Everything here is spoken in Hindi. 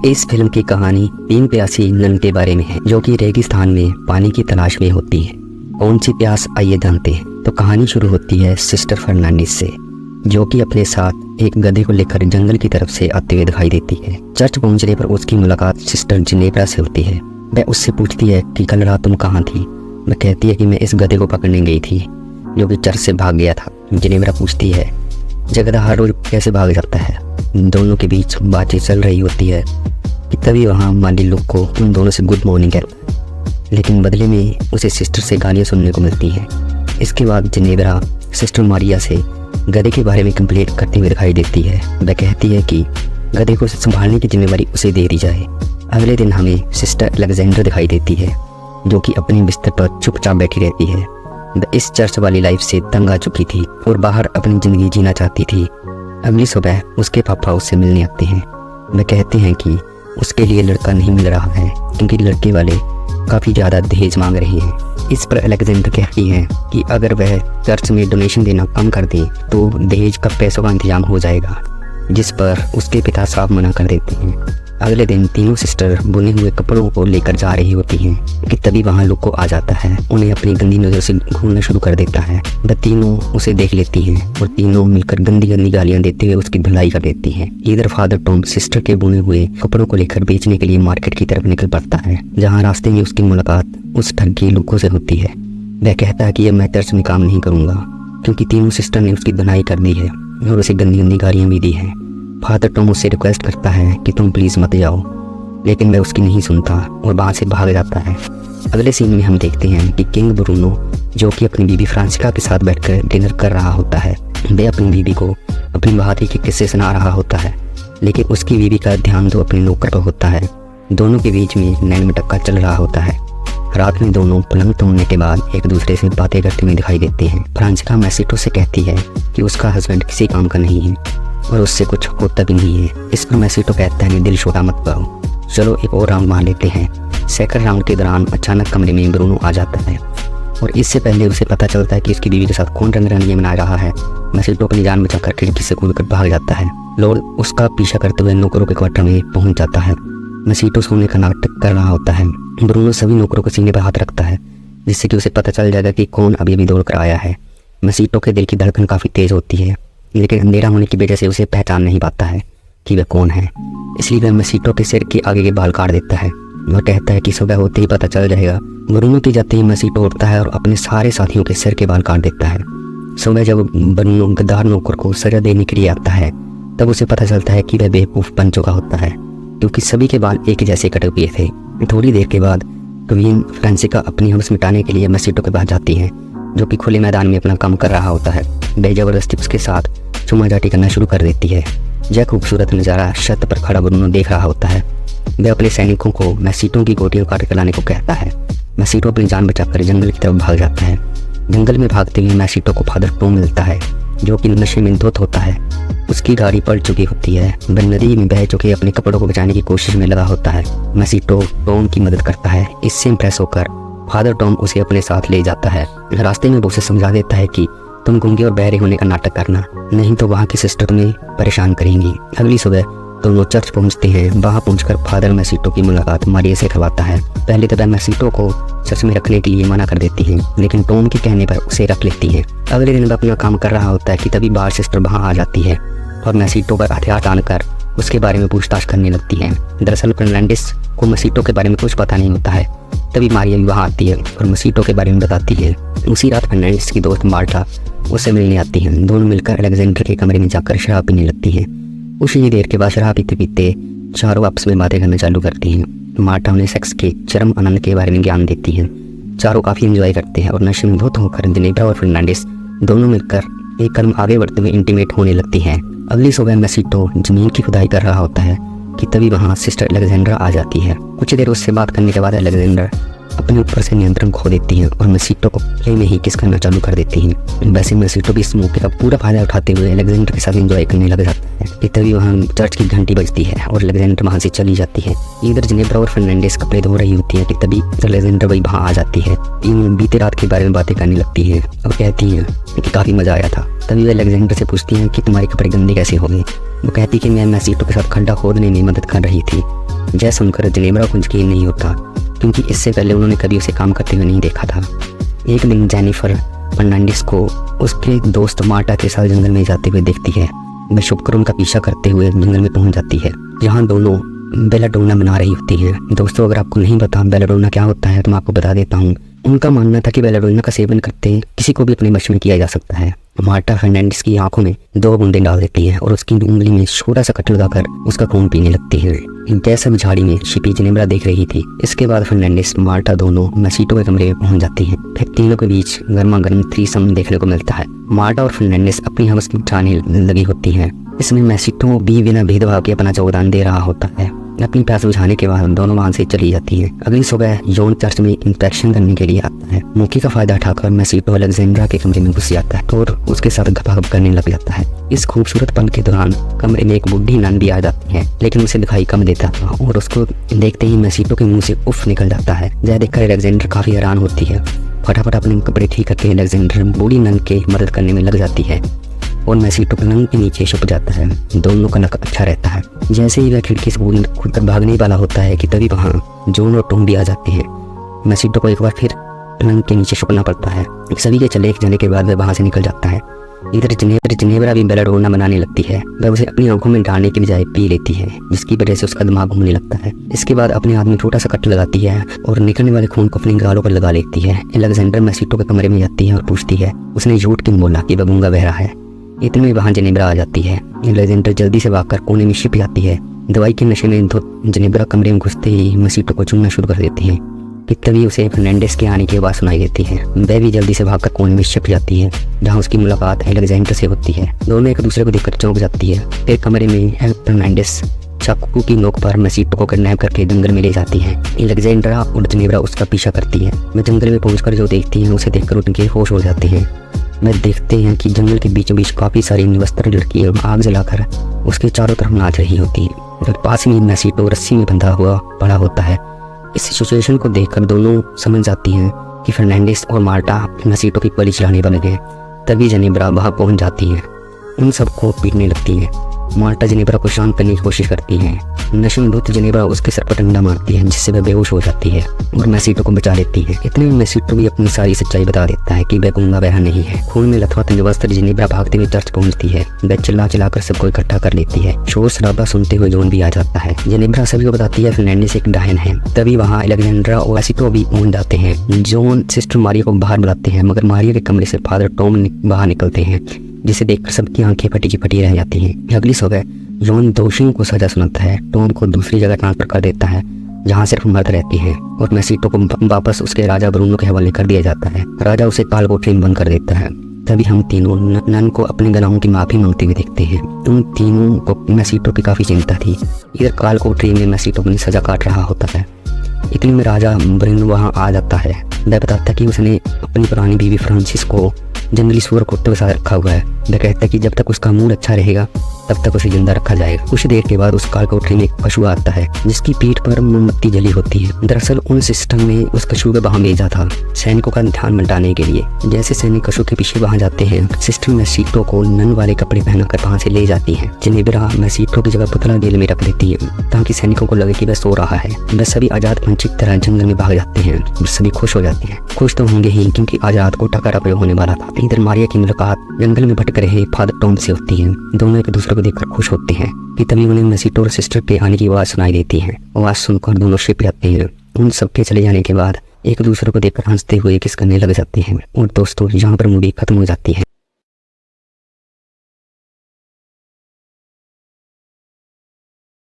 इस फिल्म की कहानी 3 प्यासी नन के बारे में है जो कि रेगिस्तान में पानी की तलाश में होती है। कौन सी प्यास आइए जानते हैं। तो कहानी शुरू होती है सिस्टर फर्नांडिस से, जो कि अपने साथ एक गधे को लेकर जंगल की तरफ से आते हुए दिखाई देती है। चर्च पहुंचने पर उसकी मुलाकात सिस्टर जिनेब्रा से होती है। वह उससे पूछती है कि कल रात तुम कहाँ थी। वह कहती है कि मैं इस गधे को पकड़ने गई थी जो कि चर्च से भाग गया था। जिनेब्रा पूछती है गधा हर रोज कैसे भाग जाता है। दोनों के बीच बातचीत चल रही होती है कि तभी वहाँ माली लोग को उन दोनों से गुड मॉर्निंग कहता है, लेकिन बदले में उसे सिस्टर से गालियाँ सुनने को मिलती हैं। इसके बाद जिनेब्रा सिस्टर मारिया से गधे के बारे में कंप्लेंट करते हुए दिखाई देती है। वह कहती है कि गधे को संभालने की जिम्मेदारी उसे दे दी जाए। अगले दिन हमें सिस्टर अलेक्जेंडर दिखाई देती है जो कि अपने बिस्तर पर चुपचाप बैठी रहती है। वह इस चर्च वाली लाइफ से तंग आ चुकी थी और बाहर अपनी ज़िंदगी जीना चाहती थी। अगली सुबह उसके पापा उससे मिलने आते हैं। वह कहते हैं कि उसके लिए लड़का नहीं मिल रहा है क्योंकि लड़के वाले काफ़ी ज़्यादा दहेज मांग रहे हैं। इस पर अलेक्जेंडर कहती हैं कि अगर वह चर्च में डोनेशन देना कम कर दे तो दहेज का पैसों का इंतजाम हो जाएगा, जिस पर उसके पिता साफ मना कर देते हैं। अगले दिन तीनों सिस्टर बुने हुए कपड़ों को लेकर जा रही होती हैं कि तभी वहाँ लुको आ जाता है। उन्हें अपनी गंदी नज़र से घूरना शुरू कर देता है। वह तीनों उसे देख लेती हैं और तीनों मिलकर गंदी गंदी गालियाँ देते हुए उसकी धुलाई कर देती हैं। इधर फादर टॉम सिस्टर के बुने हुए कपड़ों को लेकर बेचने के लिए मार्केट की तरफ निकल पड़ता है, जहाँ रास्ते में उसकी मुलाकात उस ठगी लुको से होती है। वह कहता है कि मैं चर्च में काम नहीं करूँगा क्योंकि तीनों सिस्टर ने उसकी धुलाई कर दी है और उसे गंदी गंदी गालियाँ भी दी हैं। फादर टॉम उससे रिक्वेस्ट करता है कि तुम प्लीज़ मत जाओ, लेकिन वह उसकी नहीं सुनता और वहाँ से भाग जाता है। अगले सीन में हम देखते हैं कि किंग ब्रूनो, जो कि अपनी बीबी फ्रांसिका के साथ बैठकर डिनर कर रहा होता है, वह अपनी बीबी को अपनी बहादुरी के किस्से सुना रहा होता है, लेकिन उसकी बीबी का ध्यान तो अपने नौकर पर होता है। दोनों के बीच में नैन मटक्का चल रहा होता है। रात में दोनों पलंग तोड़ने के बाद एक दूसरे से बातें करते हुए दिखाई देते हैं। फ्रांसिका मैसिटो से कहती है कि उसका हस्बैंड किसी काम का नहीं है और उससे कुछ होता भी नहीं है। इस पर मैसिटो कहता है कि दिल छोटा मत करो, चलो एक और राउंड मार लेते हैं। सेकंड राउंड के दौरान अचानक कमरे में ब्रूनो आ जाता है और इससे पहले उसे पता चलता है कि उसकी बीवी के साथ कौन रंग रंगियां मना रहा है। मैसिटो अपनी जान बचाकर खिड़की से कूदकर भाग जाता है। लॉर्ड उसका पीछा करते हुए नौकरों के क्वार्टर में पहुंच जाता है। मैसिटो सोने का नाटक कर रहा होता है। ब्रूनो सभी नौकरों को सीने पर हाथ रखता है जिससे कि उसे पता चल जाएगा कि कौन अभी अभी दौड़ कर आया है। मैसिटो के दिल की धड़कन काफ़ी तेज होती है, लेकिन अंधेरा होने की वजह से उसे पहचान नहीं पाता है कि वह कौन है, इसलिए वह मैसिटो के सिर के आगे के बाल काट देता है। वह कहता है कि सुबह होते ही पता चल जाएगा। ब्रूनो के जाते ही मैसिटो उठता है और अपने सारे साथियों के सिर के बाल काट देता है। सुबह जब ब्रूनो गद्दार नौकर को सजा देने के लिए आता है तब उसे पता चलता है कि वह बेवकूफ़ बन चुका होता है क्योंकि सभी के बाल एक जैसे कटे हुए थे। थोड़ी देर के बाद क्वीन फ्रांसिका अपनी हवस मिटाने के लिए मैसिटो के पास जाती है, जो कि खुले मैदान में अपना काम कर रहा होता है। वह जबरदस्ती उसके साथ चुम्मा-चाटी करना शुरू कर देती है। यह खूबसूरत नज़ारा छत पर खड़ा ब्रूनो देख रहा होता है। वह अपने सैनिकों को मैसिटो की गोटियां काट कर लाने को कहता है। मैसिटो अपनी जान बचाकर जंगल की तरफ भाग जाता है। जंगल में भागते हुए मैसिटो को फादर टॉम मिलता है, जो कि नशे में धुत होता है। उसकी गाड़ी पलट चुकी होती है। वह नदी में बह चुके अपने कपड़ों को बचाने की कोशिश में लगा होता है। मैसिटो टॉम की मदद करता है। इससे इम्प्रेस होकर फादर टॉम उसे अपने साथ ले जाता है। रास्ते में वो उसे समझा देता है कि तुम गूंगे और बहरे होने का नाटक करना, नहीं तो वहाँ की सिस्टर तुम्हें परेशान करेंगी। अगली सुबह दोनों चर्च पहुँचते हैं। वहाँ पहुँचकर फादर मैसिटो की मुलाकात मारिया से करवाता है। पहले तो वह मैसिटो को चर्च में रखने के लिए मना कर देती है, लेकिन टॉम के कहने पर उसे रख लेती है। अगले दिन वह अपना काम कर रहा होता है कि तभी बाहर सिस्टर वहाँ आ जाती है और मैसिटो पर हथियार तानकर उसके बारे में पूछताछ करने लगती है। दरअसल फर्नांडिस को मैसिटो के बारे में कुछ पता नहीं होता है। तभी मारिया भी वहाँ आती है और मैसिटो के बारे में बताती है। उसी रात फर्नांडिस की दोस्त मार्टा उससे मिलने आती हैं। दोनों मिलकर अलेक्जेंडर के कमरे में जाकर शराब पीने लगती हैं। कुछ ही देर के बाद शराब पीते पीते चारों आपस में बातें करना चालू करती हैं। मार्टा उन्हें सेक्स के चरम आनंद के बारे में ज्ञान देती हैं। चारों काफ़ी एंजॉय करते हैं और नशे में धुत होकर जिनेब्रा और फर्नांडिस दोनों मिलकर एक कदम आगे बढ़ते हुए इंटीमेट होने लगती हैं। अगली सुबह मैसिटो जमीन की खुदाई कर रहा होता है कि तभी वहाँ सिस्टर अलेक्जेंड्रा आ जाती है। कुछ देर उससे बात करने के बाद अलेक्जेंडर अपने ऊपर से नियंत्रण खो देती हैं और मैसिटो को प्ले में ही किस करना चालू कर देती हैं। वैसे मैसिटो भी इस मौके का पूरा फायदा उठाते हुए अलेक्जेंडर के साथ एंजॉय करने लग जाता है कि तभी वहाँ चर्च की घंटी बजती है और अलेक्जेंडर वहाँ से चली जाती है। इधर जिनेब्रा और फर्नांडिस कपड़े धो रही होती है कि तभी अलेक्जेंडर वही वहाँ आ जाती है। तीनों बीते रात के बारे में बातें करने लगती है और कहती हैं कि काफ़ी मज़ा आया था। तभी वे अलेक्जेंडर से पूछती हैं कि तुम्हारे कपड़े गंदे कैसे हो गए। वो कहती कि मैं मैसिटो के साथ खड्डा खोदने में मदद कर रही थी यह सुनकर जेनेबरा को यकीन नहीं होता, क्योंकि इससे पहले उन्होंने कभी उसे काम करते हुए नहीं देखा था। एक दिन जेनिफर फर्नांडिस को उसके दोस्त मार्टा के साथ जंगल में जाते हुए देखती है। वह छुपकर उनका पीछा करते हुए जंगल में पहुंच जाती है, जहां दोनों बेलाडोना बना रही होती है। दोस्तों, अगर आपको नहीं पता बेलाडोना क्या होता है तो मैं आपको बता देता हूँ। उनका मानना था कि बेलाडोना का सेवन करते किसी को भी अपने वश में किया जा सकता है। मार्टा फर्नांडिस की आंखों में 2 बूंदें डाल देती है और उसकी उंगली में छोटा सा कट लगाकर उसका खून पीने लगती है। जैसा झाड़ी में छिपी जेनेबरा देख रही थी। इसके बाद फर्नांडिस मार्टा दोनों मसीटो के कमरे में पहुंच जाती हैं। फिर तीनों के बीच गर्मा गर्म थ्रीसम देखने को मिलता है। मार्टा और फर्नांडिस अपनी हवस की उठाने लगी होती हैं। इसमें मैसिटो भी बिना भेदभाव के अपना योगदान दे रहा होता है। अपनी प्यास बुझाने के बाद दोनों वहां से चली जाती हैं। अगली सुबह जॉन चर्च में इंस्पेक्शन करने के लिए आता है। मौके का फायदा उठाकर मैसिटो अलेक्जेंड्रा के कमरे में घुस जाता है और उसके साथ गपागप करने लग जाता है। इस खूबसूरत पल के दौरान कमरे में एक बुढ़ी नन भी आ जाती है, लेकिन उसे दिखाई कम देता था और उसको देखते ही मैसिटो के मुंह से उफ निकल जाता है। यह देखकर अलेक्जेंडर काफी हैरान होती है। फटाफट अपने कपड़े ठीक करके अलेक्जेंडर बूढ़ी नन के मदद करने में लग जाती है और मैसिटो पलंग के नीचे छुप जाता है। दोनों का नक अच्छा रहता है। जैसे ही वह खिड़की से खुद तक भागने वाला होता है कि तभी वहाँ जॉन और टॉम भी आ जाते हैं। मैसिटो को एक बार फिर पलंग के नीचे छुपना पड़ता है। सभी के चले जाने के बाद वह वहाँ से निकल जाता है। इधर जेनेबरा भी बेलाडोना बनाने लगती है। वह उसे अपनी आंखों में डालने की बजाय पी लेती है, जिसकी वजह से उसका दिमाग घूमने लगता है। इसके बाद अपने हाथ में छोटा सा कट लगाती है और निकलने वाले खून को अपने गालों पर लगा लेती है। अलेक्जेंडर मैसिटो के कमरे में जाती है और पूछती है उसने झूठ क्यों बोला कि वह गूंगा बहरा है। इतने में वहाँ जेनेबरा आ जाती है। अलेक्जेंडर जल्दी से भागकर कोने में छिप जाती है। दवाई के नशे में जेनेबरा कमरे में घुसते ही मैसिटो को चुनना शुरू कर देती है कि तभी उसे फर्नांडिस के आने की आवाज़ सुनाई देती है। वह भी जल्दी से भागकर कोने में छिप जाती है, जहाँ उसकी मुलाकात अलेक्जेंडर से होती है। दोनों एक दूसरे को देखकर चौंक जाती है। फिर कमरे में फर्नांडिस चाकू की नोक पर मैसिटो को किडनैप करके जंगल में ले जाती है। अलेक्जेंड्रा और जेनेबरा उसका पीछा करती है। वे जंगल में पहुंचकर जो देखती हैं उसे देखकर उनके होश हो जाते हैं। वे देखते हैं कि जंगल के बीचों बीच काफी सारी निवस्त्र लड़कियां आग जलाकर उसके चारों तरफ नाच रही होती हैं और पास में मैसिटो रस्सी में बंधा हुआ पड़ा होता है। इस सिचुएशन को देखकर दोनों समझ जाती हैं कि फर्नांडिस और मार्टा मैसिटो की पली चढ़ाने वाले हैं। तभी जेनेबरा वहां पहुंच जाती है, उन सबको पीटने लगती है। मार्टा जेनेबरा को शांत करने की कोशिश करती है। नशे में धुत जेनेबरा उसके सर पर डंडा मारती है, जिससे वह बेहोश हो जाती है और मैसिटो को बचा लेती है। इतने में मैसिटो भी अपनी सारी सच्चाई बता देता है कि वह गूंगा बहरा नहीं है। खून में लथपथ निवस्त्र जेनेबरा भागते हुए चर्च पहुंचती है। वह चिल्ला चिल्लाकर सबको इकट्ठा कर लेती है। शोर शराबा सुनते हुए जॉन भी आ जाता है। जेनेबरा सभी को बताती है फर्नांडिस एक डायन है। तभी वहाँ अलेक्जेंड्रा और मैसिटो भी पहुंच जाते हैं। जॉन सिस्टर मारिया को बाहर बुलाते हैं, मगर मारिया के कमरे से फादर टॉम बाहर निकलते हैं, जिसे देखकर सबकी आंखें फटी की फटी रह जाती हैं। अगली सुबह जॉन दोषियों को सजा सुनाता है। टॉम को दूसरी जगह ट्रांसफर कर देता है, जहाँ सिर्फ मर्द रहती है, और मैसिटो को वापस उसके राजा ब्रूनो के हवाले कर दिया जाता है। राजा उसे काल कोठरी में बंद कर देता है। तभी हम तीनों नन को अपने गुनाहों की माफी मांगते हुए देखते हैं। उन तीनों को मैसिटो की काफी चिंता थी। इधर काल कोठरी में मैसिटो अपनी सजा काट रहा होता है। इतने में राजा ब्रूनो वहाँ आ जाता है। वह बताता है कि उसने अपनी पुरानी बीवी फ्रांसिस को जंगली सुअर कुत्ते के साथ रखा हुआ है। वह कहता है कि जब तक उसका मूड अच्छा रहेगा तब तक उसे जिंदा रखा जाएगा। कुछ देर के बाद उस काल कोठरी में एक पशु आता है, जिसकी पीठ पर मोमबत्ती जली होती है। दरअसल उन सिस्टम ने उस कछुए को वहां भेजा था सैनिकों का ध्यान बटाने के लिए। जैसे सैनिक कछुए के पीछे वहां जाते हैं, सिस्टम मैसिटो को नन वाले कपड़े पहनाकर वहां से ले जाती है। जेनेबरा मैसिटो की जगह पुतला जेल में रख लेती है, ताकि सैनिकों को लगे कि वह सो रहा है। वह सभी आजाद पंछी की तरह जंगल में भाग जाते हैं। सभी खुश हो जाते हैं। खुश तो होंगे ही, क्योंकि आजाद को टकरा प्रयोग होने वाला था। इधर मारिया की मुलाकात जंगल में भटक रहे फादर टॉम से होती है। दोनों एक दूसरे को देखकर खुश होते हैं कि तभी उन्हें मैसिटो और सिस्टर के आने की आवाज सुनाई देती है। आवाज सुनकर दोनों शिप जाते हैं। उन सबके चले जाने के बाद एक दूसरे को देखकर हंसते हुए किस करने लग जाते हैं। और दोस्तों, यहाँ पर मूवी खत्म हो जाती है।